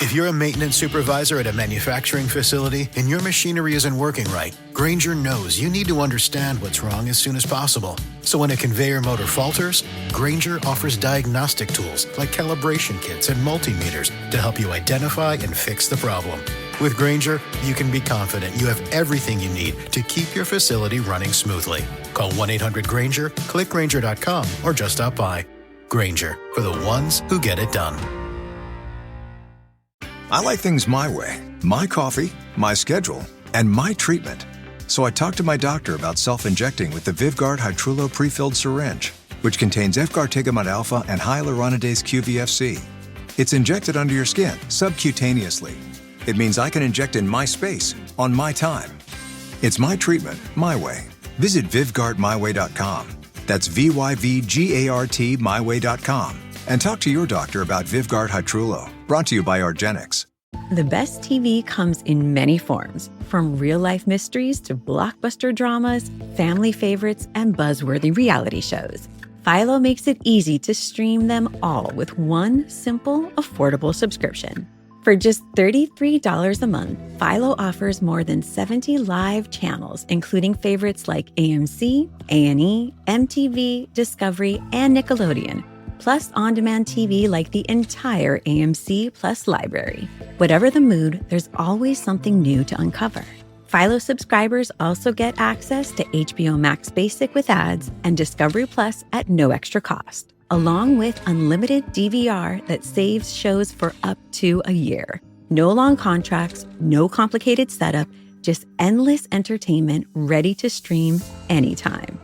If you're a maintenance supervisor at a manufacturing facility and your machinery isn't working right, Grainger knows you need to understand what's wrong as soon as possible. So when a conveyor motor falters, Grainger offers diagnostic tools like calibration kits and multimeters to help you identify and fix the problem. With Grainger, you can be confident you have everything you need to keep your facility running smoothly. Call 1-800-GRAINGER, click Grainger.com, or just stop by. Grainger, for the ones who get it done. I like things my way, my coffee, my schedule, and my treatment. So I talked to my doctor about self-injecting with the Vyvgart Hytrulo prefilled syringe, which contains efgartigimod alpha and hyaluronidase QVFC. It's injected under your skin, subcutaneously. It means I can inject in my space, on my time. It's my treatment, my way. Visit VyvgartMyWay.com. That's VYVGART MyWay.com. And talk to your doctor about Vyvgart Hytrulo. Brought to you by Argenix. The best TV comes in many forms, from real-life mysteries to blockbuster dramas, family favorites, and buzzworthy reality shows. Philo makes it easy to stream them all with one simple, affordable subscription. For just $33 a month, Philo offers more than 70 live channels, including favorites like AMC, A&E, MTV, Discovery, and Nickelodeon, plus on-demand TV like the entire AMC Plus library. Whatever the mood, there's always something new to uncover. Philo subscribers also get access to HBO Max Basic with ads and Discovery Plus at no extra cost, along with unlimited DVR that saves shows for up to a year. No long contracts, no complicated setup, just endless entertainment ready to stream anytime.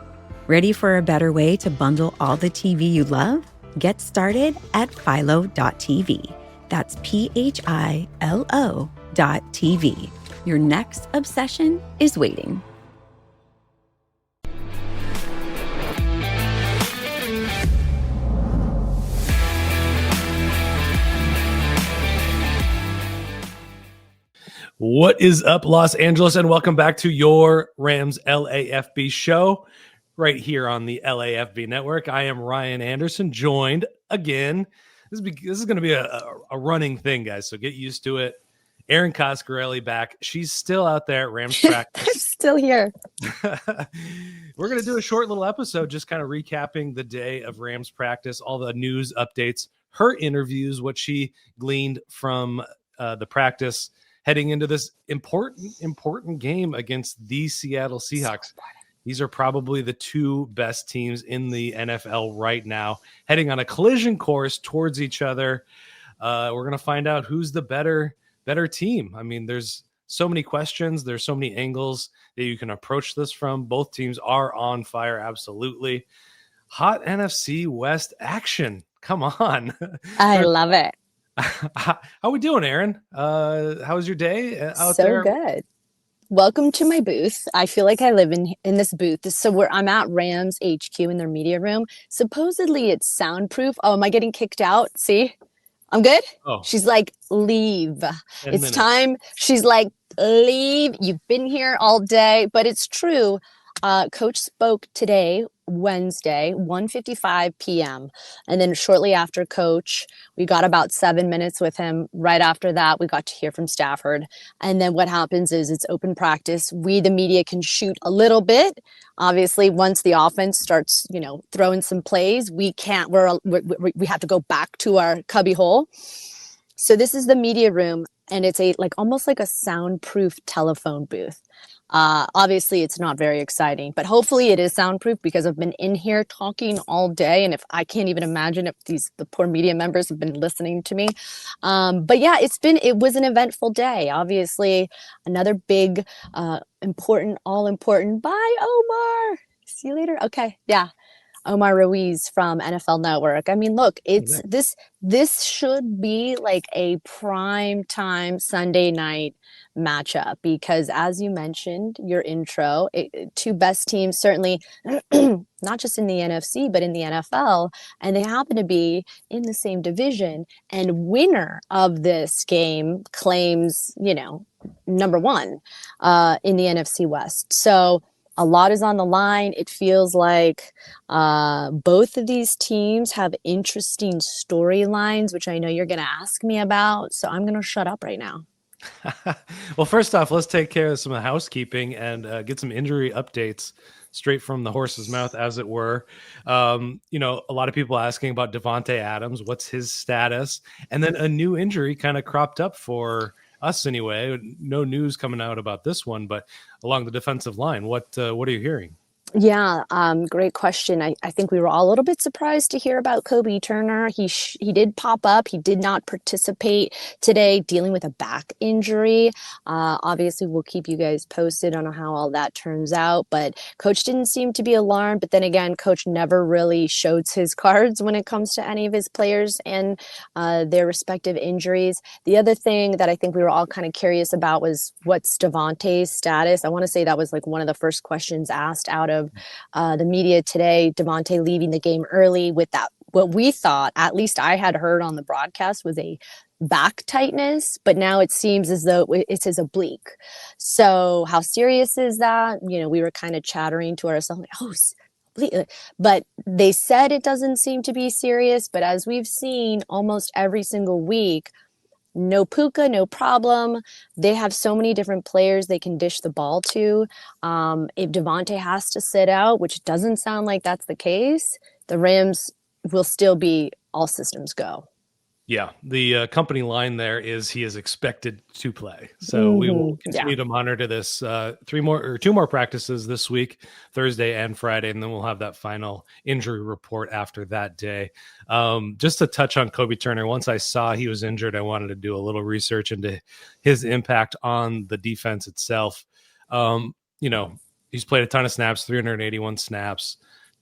Ready for a better way to bundle all the TV you love? Get started at philo.tv. That's PHILO.tv. Your next obsession is waiting. What is up, Los Angeles, and welcome back to your Rams LAFB show right here on the LAFB network. I am Ryan Anderson, joined again. This is going to be a running thing, guys, so get used to it. Erin Coscarelli back. She's still out there at Rams practice. I'm still here. We're going to do a short little episode just kind of recapping the day of Rams practice, all the news updates, her interviews, what she gleaned from the practice heading into this important game against the Seattle Seahawks. These are probably the two best teams in the NFL right now, heading on a collision course towards each other. We're going to find out who's the better team. I mean, there's so many questions. There's so many angles that you can approach this from. Both teams are on fire, absolutely. Hot NFC West action. Come on. I love it. How we doing, Erin? How was your day out so there? So good. Welcome to my booth. I feel like I live in this booth. So I'm at Rams HQ in their media room. Supposedly it's soundproof. Oh, am I getting kicked out? See? I'm good? Oh. She's like, leave. It's time. She's like, leave. You've been here all day. But it's true. Coach spoke today, Wednesday, 1:55 p.m. And then shortly after Coach, we got about 7 minutes with him. Right after that, we got to hear from Stafford. And then what happens is it's open practice. We, the media, can shoot a little bit. Obviously, once the offense starts, throwing some plays, we can't. We have to go back to our cubby hole. So this is the media room, and it's almost like a soundproof telephone booth. Obviously it's not very exciting, but hopefully it is soundproof because I've been in here talking all day. And if I can't even imagine if the poor media members have been listening to me. But yeah, it was an eventful day. Obviously another big, important. Bye, Omar. See you later. Okay. Yeah. Omar Ruiz from NFL Network. I mean, look, this should be like a prime time Sunday night matchup because, as you mentioned, your intro, two best teams, certainly not just in the NFC, but in the NFL, and they happen to be in the same division. And winner of this game claims, number one in the NFC West. So a lot is on the line. It feels like both of these teams have interesting storylines, which I know you're going to ask me about. So I'm going to shut up right now. Well, first off, let's take care of some housekeeping and get some injury updates straight from the horse's mouth, as it were. A lot of people asking about Davante Adams. What's his status? And then a new injury kind of cropped up for us anyway. No news coming out about this one, but along the defensive line, what are you hearing? Yeah, great question. I think we were all a little bit surprised to hear about Kobe Turner. He did pop up. He did not participate today, dealing with a back injury. Obviously, we'll keep you guys posted on how all that turns out. But Coach didn't seem to be alarmed. But then again, Coach never really shows his cards when it comes to any of his players and their respective injuries. The other thing that I think we were all kind of curious about was what's Davante's status. I want to say that was like one of the first questions asked out of the media today. Davante leaving the game early with that, what we thought, at least I had heard on the broadcast, was a back tightness, but now it seems as though it's his oblique. So how serious is that? We were kind of chattering to ourselves, like, but they said it doesn't seem to be serious. But as we've seen almost every single week, no Puka, no problem. They have so many different players they can dish the ball to. If Davante has to sit out, which doesn't sound like that's the case, the Rams will still be all systems go. Yeah, the company line there is he is expected to play. So we will continue to monitor this. 2 more practices this week, Thursday and Friday, and then we'll have that final injury report after that day. Just to touch on Kobe Turner, once I saw he was injured, I wanted to do a little research into his impact on the defense itself. He's played a ton of snaps, 381 snaps,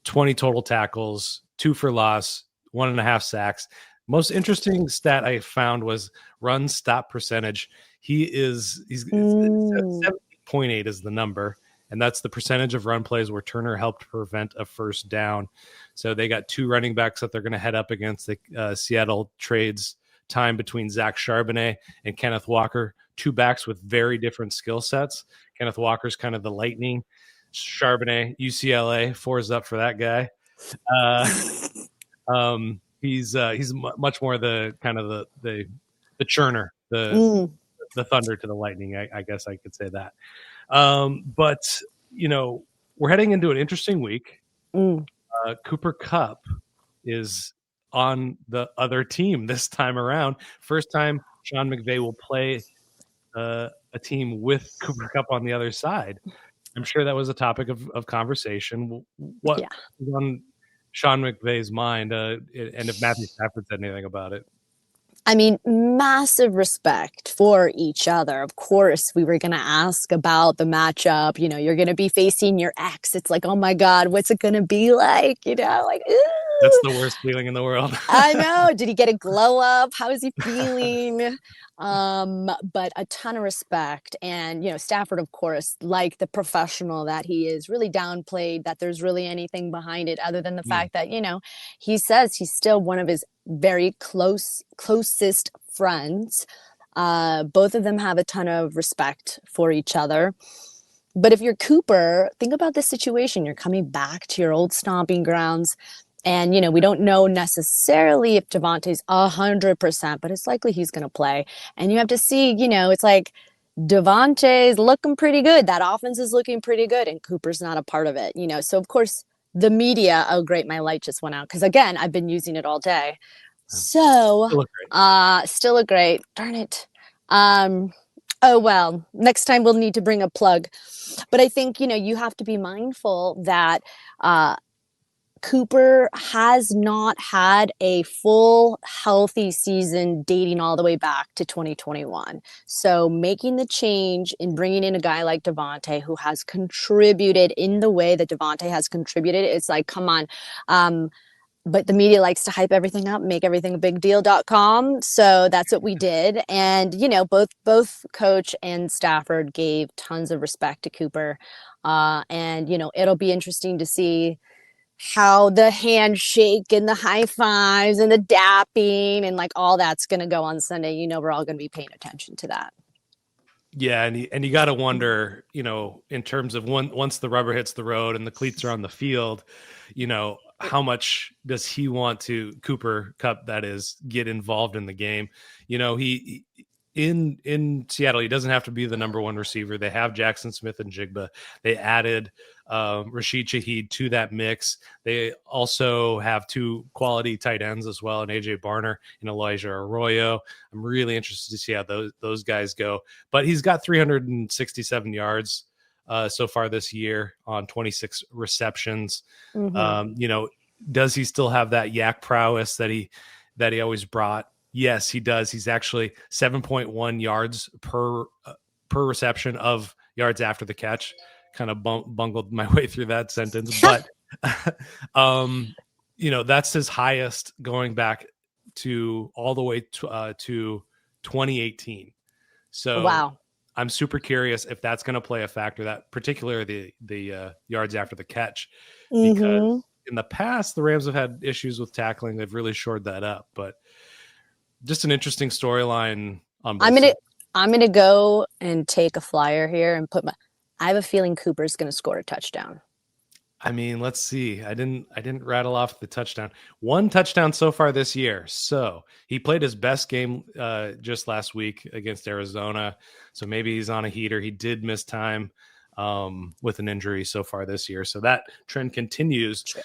20 total tackles, 2 for loss, 1.5 sacks. Most interesting stat I found was run stop percentage. He's 70.8 is the number, and that's the percentage of run plays where Turner helped prevent a first down. So they got 2 running backs that they're going to head up against. The Seattle trades time between Zach Charbonnet and Kenneth Walker, 2 backs with very different skill sets. Kenneth Walker's kind of the lightning. Charbonnet, UCLA, 4's up for that guy. He's much more the kind of the churner, the thunder to the lightning. I guess I could say that. But we're heading into an interesting week. Cooper Kupp is on the other team this time around. First time Sean McVay will play a team with Cooper Kupp on the other side. I'm sure that was a topic of conversation. What on Sean McVay's mind, and if Matthew Stafford said anything about it? I mean, massive respect for each other. Of course, we were going to ask about the matchup. You're going to be facing your ex. It's like, oh my God, what's it going to be like? That's the worst feeling in the world. I know. Did he get a glow up? How is he feeling? But a ton of respect. And, Stafford, of course, like the professional that he is, really downplayed that there's really anything behind it other than the fact that, he says he's still one of his very closest friends. Both of them have a ton of respect for each other. But if you're Cooper, think about this situation. You're coming back to your old stomping grounds. And, we don't know necessarily if Davante's 100%, but it's likely he's going to play. And you have to see, it's like Davante's looking pretty good. That offense is looking pretty good, and Cooper's not a part of it, So, of course, the media, oh, great, my light just went out. Because, again, I've been using it all day. So, still look great. Darn it. Oh, well, next time we'll need to bring a plug. But I think, you have to be mindful that Cooper has not had a full healthy season dating all the way back to 2021. So making the change in bringing in a guy like Davante, who has contributed in the way that Davante has contributed, it's like, come on. But the media likes to hype everything up, make everything a big deal.com. So that's what we did. And, both Coach and Stafford gave tons of respect to Cooper. And, it'll be interesting to see how the handshake and the high fives and the dapping and like all that's going to go on Sunday. We're all going to be paying attention to that. Yeah, and you got to wonder, in terms of once the rubber hits the road and the cleats are on the field, how much does he want to Kupp, that is, get involved in the game? He in Seattle, he doesn't have to be the number one receiver. They have Jackson Smith and Jigba. They added Rashid Shaheed to that mix. They also have two quality tight ends as well, and AJ Barner and Elijah Arroyo. I'm really interested to see how those guys go. But he's got 367 yards so far this year on 26 receptions. Mm-hmm. Does he still have that yak prowess that he always brought? Yes, he does. He's actually 7.1 yards per reception of yards after the catch. Kind of bungled my way through that sentence, but that's his highest going back to all the way to 2018. So wow. I'm super curious if that's going to play a factor, that particularly the yards after the catch, because in the past the Rams have had issues with tackling. They've really shored that up, but just an interesting storyline on both sides. I'm gonna go and take a flyer here and I have a feeling Cooper's gonna score a touchdown. I mean, let's see. I didn't rattle off the touchdown. One touchdown so far this year. So he played his best game just last week against Arizona. So maybe he's on a heater. He did miss time with an injury so far this year. So that trend continues. Sure.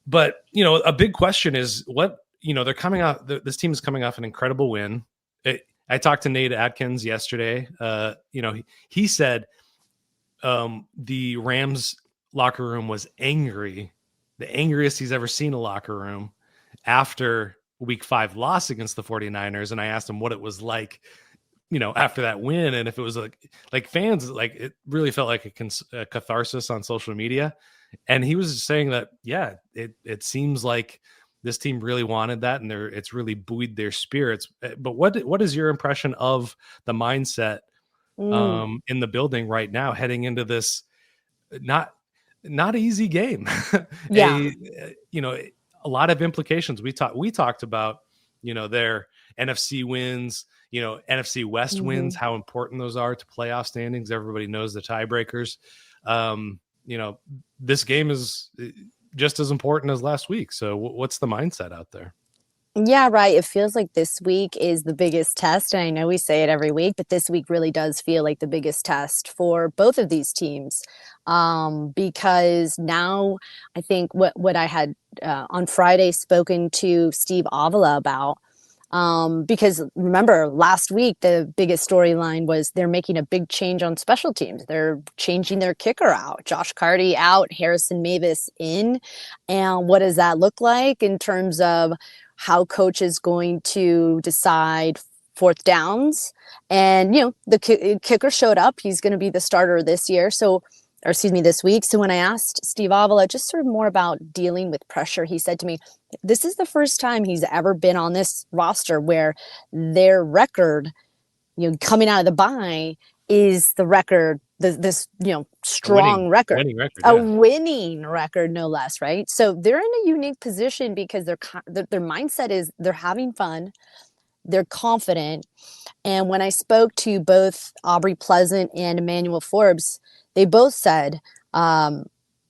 But, a big question is they're coming off. This team is coming off an incredible win. I talked to Nate Atkins yesterday. He said the Rams locker room was angry, the angriest he's ever seen a locker room after week 5 loss against the 49ers. And I asked him what it was like, after that win. And if it was like fans, it really felt like a catharsis on social media. And he was saying that, yeah, it seems like this team really wanted that, and it's really buoyed their spirits. But what is your impression of the mindset in the building right now, heading into this not easy game? Yeah. A lot of implications. We talked about, their NFC wins, NFC West wins, how important those are to playoff standings. Everybody knows the tiebreakers. This game is just as important as last week. So what's the mindset out there? Yeah, right. It feels like this week is the biggest test. And I know we say it every week, but this week really does feel like the biggest test for both of these teams. Because now I think what I had on Friday spoken to Steve Avila about, because remember last week, the biggest storyline was they're making a big change on special teams. They're changing their kicker out, Josh Carty out, Harrison Mavis in. And what does that look like in terms of how coach is going to decide fourth downs? And, the kicker showed up. He's going to be the starter this week. So when I asked Steve Avila just sort of more about dealing with pressure, he said to me, this is the first time he's ever been on this roster where their record, coming out of the bye is the record, this strong record, winning record, no less, right? So they're in a unique position because their mindset is they're having fun, they're confident. And when I spoke to both Aubrey Pleasant and Emanuel Forbes, they both said,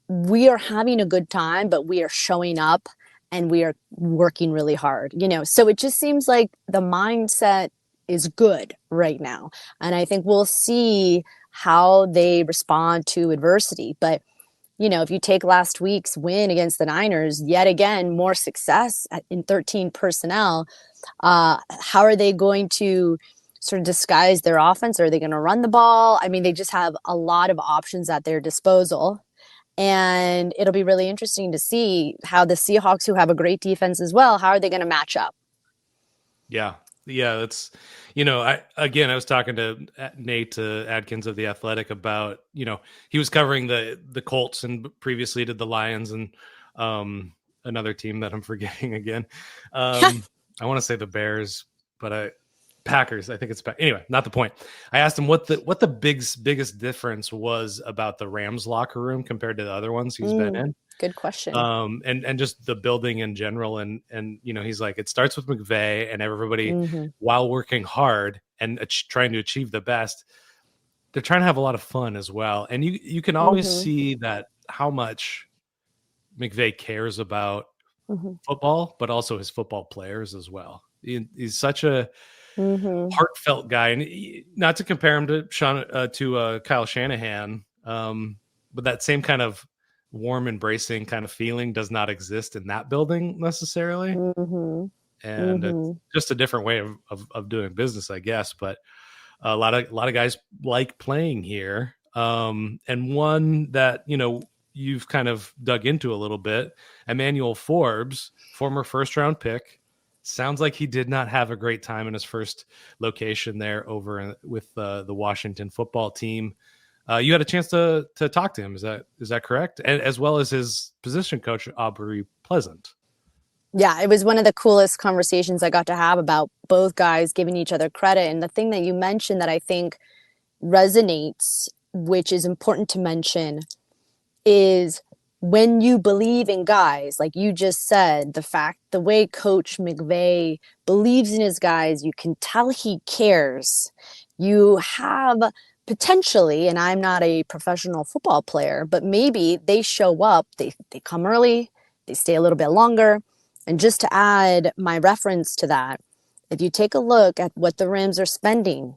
we are having a good time, but we are showing up and we are working really hard, so it just seems like the mindset is good right now. And I think we'll see how they respond to adversity. But, if you take last week's win against the Niners, yet again, more success in 13 personnel, how are they going to sort of disguise their offense? Are they going to run the ball? I mean, they just have a lot of options at their disposal. And it'll be really interesting to see how the Seahawks, who have a great defense as well, how are they going to match up? Yeah. That's, I was talking to Nate Adkins of The Athletic about, he was covering the Colts and previously did the Lions and another team that I'm forgetting again. I want to say the Bears, but Packers. I think it's anyway. Not the point. I asked him what the biggest difference was about the Rams locker room compared to the other ones he's been in. Good question. And just the building in general, and he's like, it starts with McVay and everybody while working hard and trying to achieve the best. they're trying to have a lot of fun as well. And you can always see that how much McVay cares about football, but also his football players as well. He's such a heartfelt guy, and not to compare him to Kyle Shanahan, but that same kind of warm, embracing kind of feeling does not exist in that building necessarily. And it's just a different way of doing business, I guess. But a lot of guys like playing here. And one that, you've kind of dug into a little bit, Emanuel Forbes, former first-round pick. Sounds like he did not have a great time in his first location there over with the Washington football team. You had a chance to talk to him. Is that correct? And as well as his position coach, Aubrey Pleasant. Yeah, it was one of the coolest conversations I got to have about both guys giving each other credit. And the thing that you mentioned that I think resonates, which is important to mention, is when you believe in guys, like you just said, the way Coach McVay believes in his guys, you can tell he cares. You have potentially, and I'm not a professional football player, but maybe they show up, they come early, they stay a little bit longer. And just to add my reference to that, if you take a look at what the Rams are spending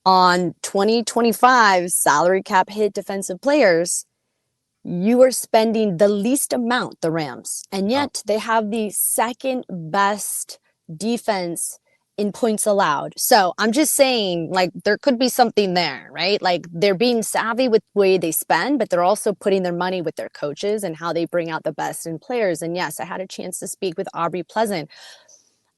on 2025 salary cap hit defensive players, you are spending the least amount, the Rams, and yet they have the second best defense in points allowed. So I'm just saying, like, there could be something there, right? Like, they're being savvy with the way they spend, but they're also putting their money with their coaches and how they bring out the best in players. And yes, I had a chance to speak with Aubrey Pleasant.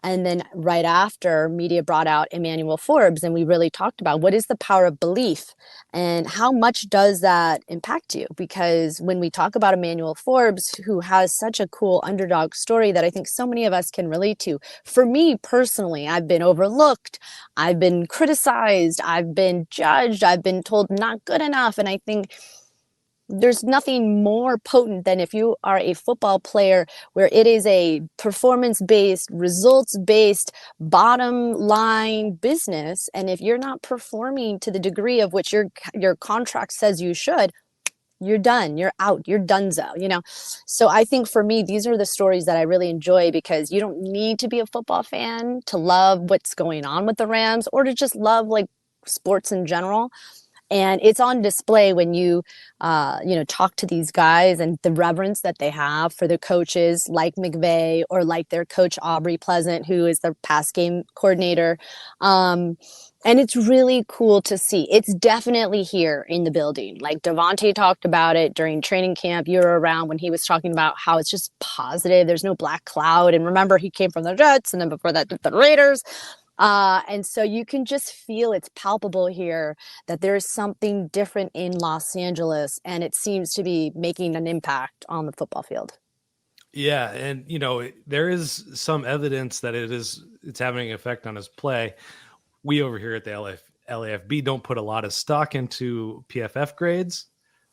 And then right after, media brought out Emanuel Forbes, and we really talked about what is the power of belief and how much does that impact you? Because when we talk about Emanuel Forbes, who has such a cool underdog story that I think so many of us can relate to. For me personally, I've been overlooked, I've been criticized, I've been judged, I've been told not good enough. And I think there's nothing more potent than if you are a football player where it is a performance-based, results-based, bottom line business. And if you're not performing to the degree of which your contract says you should, you're done, you're out, you're donezo, So I think for me, these are the stories that I really enjoy, because you don't need to be a football fan to love what's going on with the Rams or to just love like sports in general. And it's on display when you talk to these guys and the reverence that they have for their coaches like McVay or like their coach Aubrey Pleasant, who is the pass game coordinator. And it's really cool to see. It's definitely here in the building. Like Davante talked about it during training camp. You were around when he was talking about how it's just positive. There's no black cloud. And remember, he came from the Jets and then before that, the Raiders. And so you can just feel it's palpable here that there is something different in Los Angeles, and it seems to be making an impact on the football field. Yeah. And, there is some evidence that it's having an effect on his play. We over here at the LAFB don't put a lot of stock into PFF grades,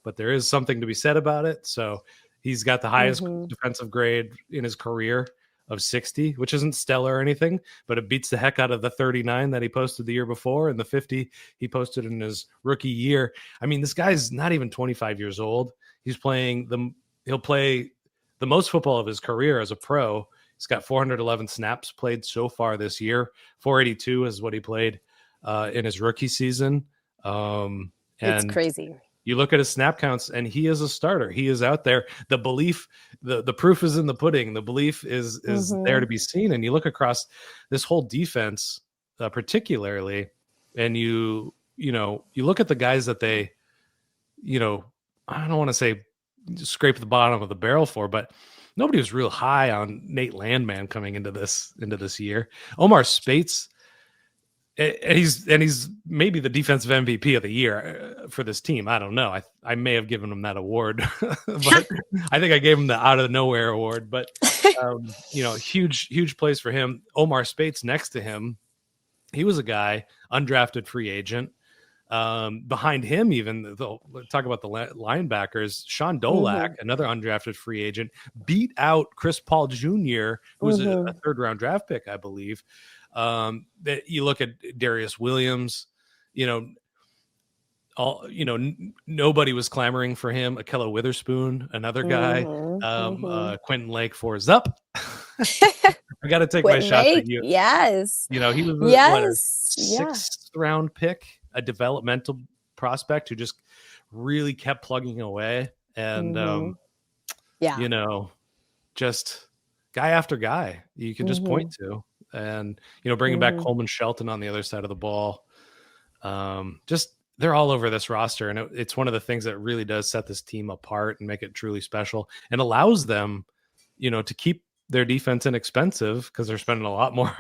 but there is something to be said about it. So he's got the highest defensive grade in his career of 60, which isn't stellar or anything, but it beats the heck out of the 39 that he posted the year before and the 50 he posted in his rookie year. I mean, this guy's not even 25 years old. He'll play the most football of his career as a pro. He's got 411 snaps played so far this year. 482 is what he played in his rookie season. It's crazy. You look at his snap counts, and he is a starter. He is out there. The belief, the proof is in the pudding. The belief is there to be seen. And you look across this whole defense, particularly, and you look at the guys that they, I don't want to say scrape the bottom of the barrel for, but nobody was real high on Nate Landman coming into this year. Omar Spates. And he's maybe the defensive MVP of the year for this team. I don't know. I may have given him that award, but I think I gave him the out of nowhere award. But huge place for him. Omar Spates next to him. He was a guy, undrafted free agent. Behind him, even talk about the linebackers. Sean Dolak, another undrafted free agent, beat out Chris Paul Jr., who was a third-round draft pick, I believe. That you look at Darius Williams, nobody was clamoring for him. Akello Witherspoon, another guy, Quentin Lake for his up. I got to take my shot at you. Yes. He was sixth round pick, a developmental prospect who just really kept plugging away. And, just guy after guy you can just point to. And, bringing back Coleman Shelton on the other side of the ball. They're all over this roster. And it's one of the things that really does set this team apart and make it truly special and allows them, to keep their defense inexpensive because they're spending a lot more.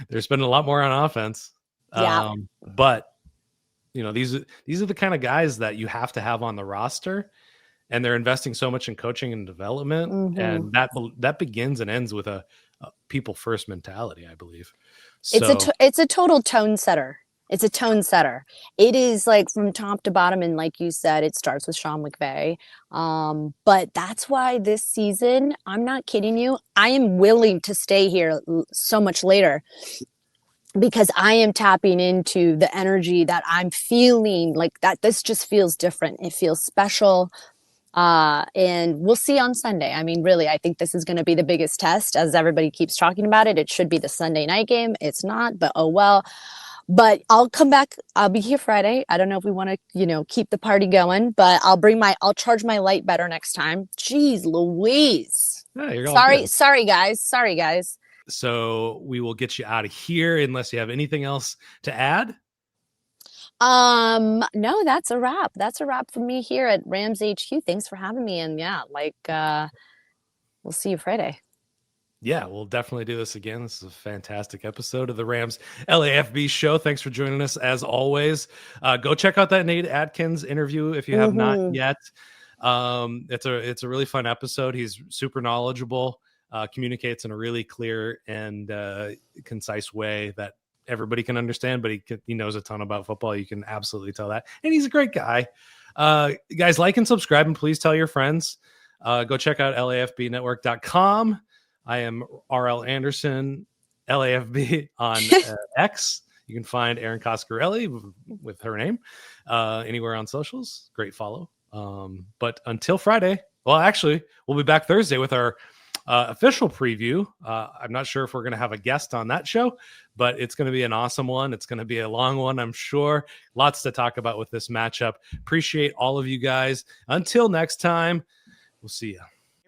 They're spending a lot more on offense. Yeah. But these are the kind of guys that you have to have on the roster, and they're investing so much in coaching and development, and that begins and ends with a people first mentality, I believe. So, it's a total tone setter. It's a tone setter. It is like from top to bottom. And like you said, it starts with Sean McVay. But that's why this season, I'm not kidding you, I am willing to stay here so much later because I am tapping into the energy that I'm feeling like that. This just feels different. It feels special. And we'll see on Sunday. I mean, really, I think this is going to be the biggest test as everybody keeps talking about it. It should be the Sunday night game. It's not, but oh well. But I'll come back. I'll be here Friday. I don't know if we want to, keep the party going, but I'll charge my light better next time. Jeez Louise. Yeah, sorry guys. So we will get you out of here unless you have anything else to add. No, that's a wrap. That's a wrap for me here at Rams HQ. Thanks for having me. And we'll see you Friday. Yeah, we'll definitely do this again. This is a fantastic episode of the Rams LAFB show. Thanks for joining us as always. Go check out that Nate Atkins interview if you have not yet. It's a really fun episode. He's super knowledgeable, communicates in a really clear and concise way that everybody can understand, but he knows a ton about football. You can absolutely tell that. And he's a great guy. Guys, like and subscribe, and please tell your friends. Go check out LAFBnetwork.com. I am RL Anderson, LAFB on X. You can find Erin Coscarelli with her name anywhere on socials. Great follow. But until Friday, well, actually, we'll be back Thursday with our official preview. I'm not sure if we're going to have a guest on that show, but it's going to be an awesome one. It's going to be a long one, I'm sure. Lots to talk about with this matchup. Appreciate all of you guys. Until next time, we'll see you.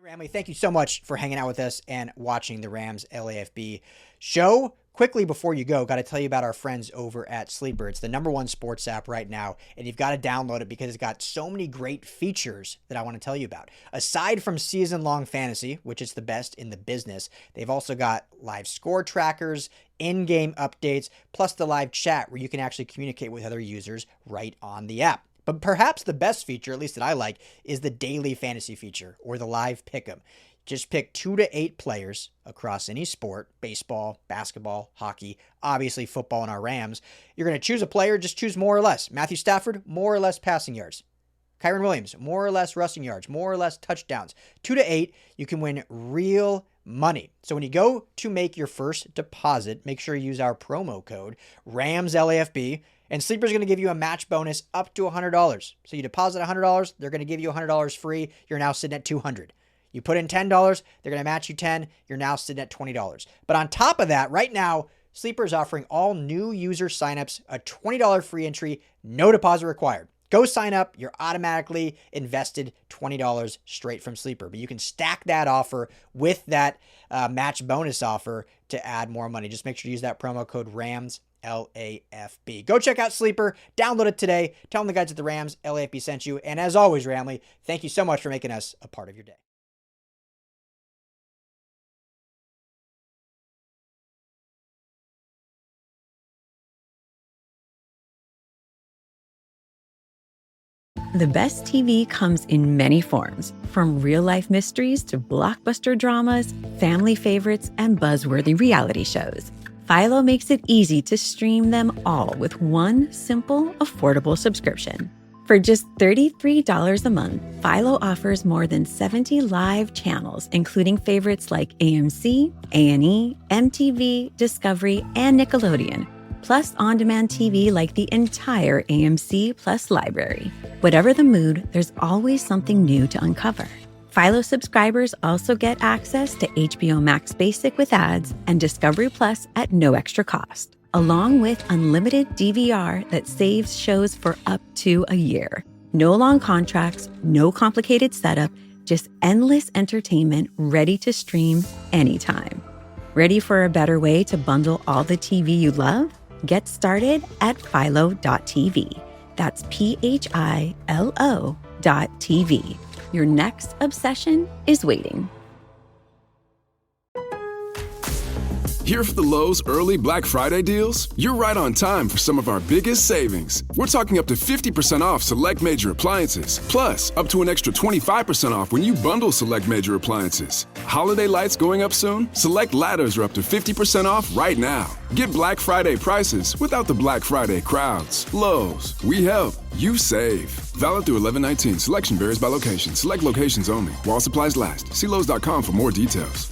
Ramley, thank you so much for hanging out with us and watching the Rams LAFB show. Quickly before you go, got to tell you about our friends over at Sleeper. It's the #1 sports app right now, and you've got to download it because it's got so many great features that I want to tell you about. Aside from season-long fantasy, which is the best in the business, they've also got live score trackers, in-game updates, plus the live chat where you can actually communicate with other users right on the app. But perhaps the best feature, at least that I like, is the daily fantasy feature or the live pick'em. Just pick 2 to 8 players across any sport, baseball, basketball, hockey, obviously football and our Rams. You're going to choose a player, just choose more or less. Matthew Stafford, more or less passing yards. Kyren Williams, more or less rushing yards, more or less touchdowns. 2 to 8, you can win real money. So when you go to make your first deposit, make sure you use our promo code RAMSLAFB. And Sleeper's going to give you a match bonus up to $100. So you deposit $100, they're going to give you $100 free. You're now sitting at $200. You put in $10, they're going to match you $10. You're now sitting at $20. But on top of that, right now, Sleeper is offering all new user signups a $20 free entry, no deposit required. Go sign up. You're automatically invested $20 straight from Sleeper. But you can stack that offer with that match bonus offer to add more money. Just make sure to use that promo code RAMS. LAFB. Go check out Sleeper. Download it today. Tell them the guys at the Rams LAFB sent you. And as always, Ramley, thank you so much for making us a part of your day. The best TV comes in many forms, from real-life mysteries to blockbuster dramas, family favorites, and buzzworthy reality shows. Philo makes it easy to stream them all with one simple, affordable subscription. For just $33 a month, Philo offers more than 70 live channels, including favorites like AMC, A&E, MTV, Discovery, and Nickelodeon. plus on-demand TV like the entire AMC Plus library. Whatever the mood, there's always something new to uncover. Philo subscribers also get access to HBO Max Basic with ads and Discovery Plus at no extra cost, along with unlimited DVR that saves shows for up to a year. No long contracts, no complicated setup, just endless entertainment ready to stream anytime. Ready for a better way to bundle all the TV you love? Get started at philo.tv. That's PHILO.tv. Your next obsession is waiting. Here for the Lowe's early Black Friday deals? You're right on time for some of our biggest savings. We're talking up to 50% off select major appliances, plus up to an extra 25% off when you bundle select major appliances. Holiday lights going up soon? Select ladders are up to 50% off right now. Get Black Friday prices without the Black Friday crowds. Lowe's, we help, you save. Valid through 11/19. Selection varies by location. Select locations only. While supplies last. See Lowe's.com for more details.